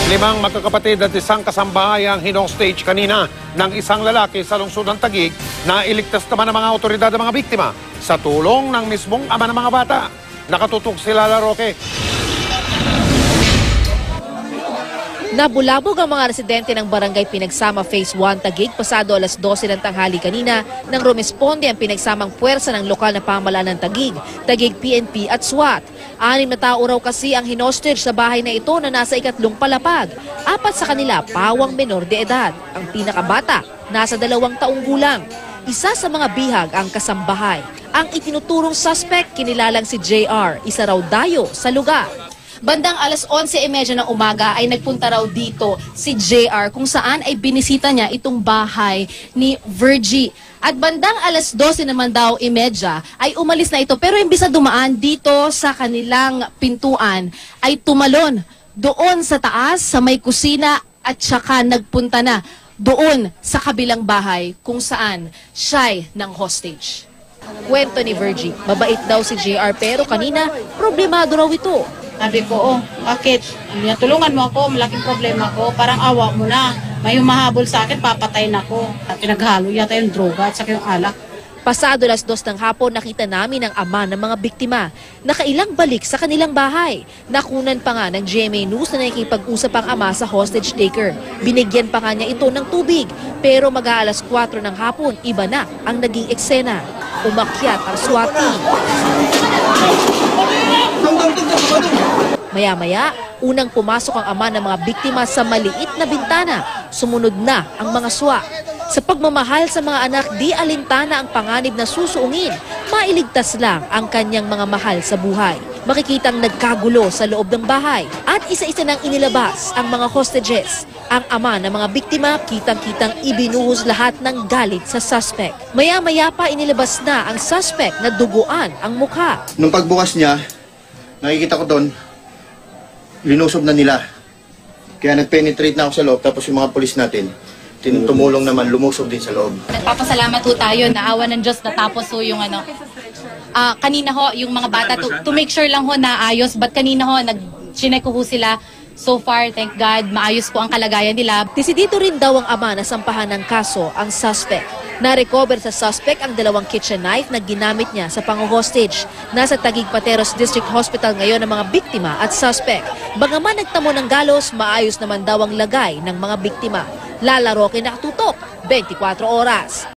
Limang magkakapatid at isang kasambahay ang hinostage kanina ng isang lalaki sa lungsod ng Taguig na iligtas naman ng mga otoridad ng mga biktima sa tulong ng mismong ama ng mga bata. Nakatutok si Lala Roque. Nabulabog ang mga residente ng Barangay Pinagsama Phase 1 Taguig pasado alas 12 ng tanghali kanina nang rumesponde ang pinagsamang puwersa ng lokal na pamahalaan ng Taguig, Taguig PNP at SWAT. 6 na tao raw kasi ang hinostage sa bahay na ito na nasa ikatlong palapag. 4 sa kanila pawang menor de edad. Ang pinakabata, nasa 2 taong gulang. Isa sa mga bihag ang kasambahay. Ang itinuturong suspect kinilalang si JR, isa raw dayo sa lugar. Bandang alas 11:30 ng umaga ay nagpunta raw dito si JR kung saan ay binisita niya itong bahay ni Virgie. At bandang alas 12 naman daw imedya ay umalis na ito, pero imbis na dumaan dito sa kanilang pintuan ay tumalon doon sa taas sa may kusina at saka nagpunta na doon sa kabilang bahay kung saan siya'y ng hostage. Kwento ni Virgie, mabait daw si JR pero kanina problemado raw ito. Sabi ko, bakit? Tulungan mo ako, malaking problema ko. Parang awa mo na. May humahabol sa akin, papatayin ako. Pinaghalo yata yung droga at saka yung alak. Pasado alas 2 ng hapon, nakita namin ang ama ng mga biktima. Nakailang balik sa kanilang bahay. Nakunan pa nga ng GMA News na nakikipag-usap ang ama sa hostage taker. Binigyan pa nga niya ito ng tubig. Pero mag-aalas 4 ng hapon, iba na ang naging eksena. Umakyat ang SWAT team. Maya-maya, unang pumasok ang ama ng mga biktima sa maliit na bintana. Sumunod na ang mga SWAT. Sa pagmamahal sa mga anak, di alintana ang panganib na susuungin. Mailigtas lang ang kanyang mga mahal sa buhay. Makikitang nagkagulo sa loob ng bahay at isa-isa nang inilabas ang mga hostages. Ang ama ng mga biktima, kitang-kitang ibinuhos lahat ng galit sa suspect. Maya-maya pa inilabas na ang suspect na duguan ang mukha. Nung pagbukas niya, nakikita ko doon, linusob na nila. Kaya nag-penetrate na ako sa loob, tapos yung mga polis natin, tumulong naman, lumusob din sa loob. Nagpapasalamat ho tayo, naawa ng Diyos, natapos ho yung kanina ho, yung mga bata, to make sure lang ho na ayos, but kanina ho, nag-chinek ko ho sila. So far, thank God, maayos po ang kalagayan nila. Desidito rin daw ang ama na sampahan ng kaso ang suspect. Na-recover sa suspect ang 2 kitchen knife na ginamit niya sa pang-hostage. Nasa Taguig Pateros District Hospital ngayon ang mga biktima at suspect. Bagaman nagtamo ng galos, maayos naman daw ang lagay ng mga biktima. Lala Roque, nakatutok, 24 oras.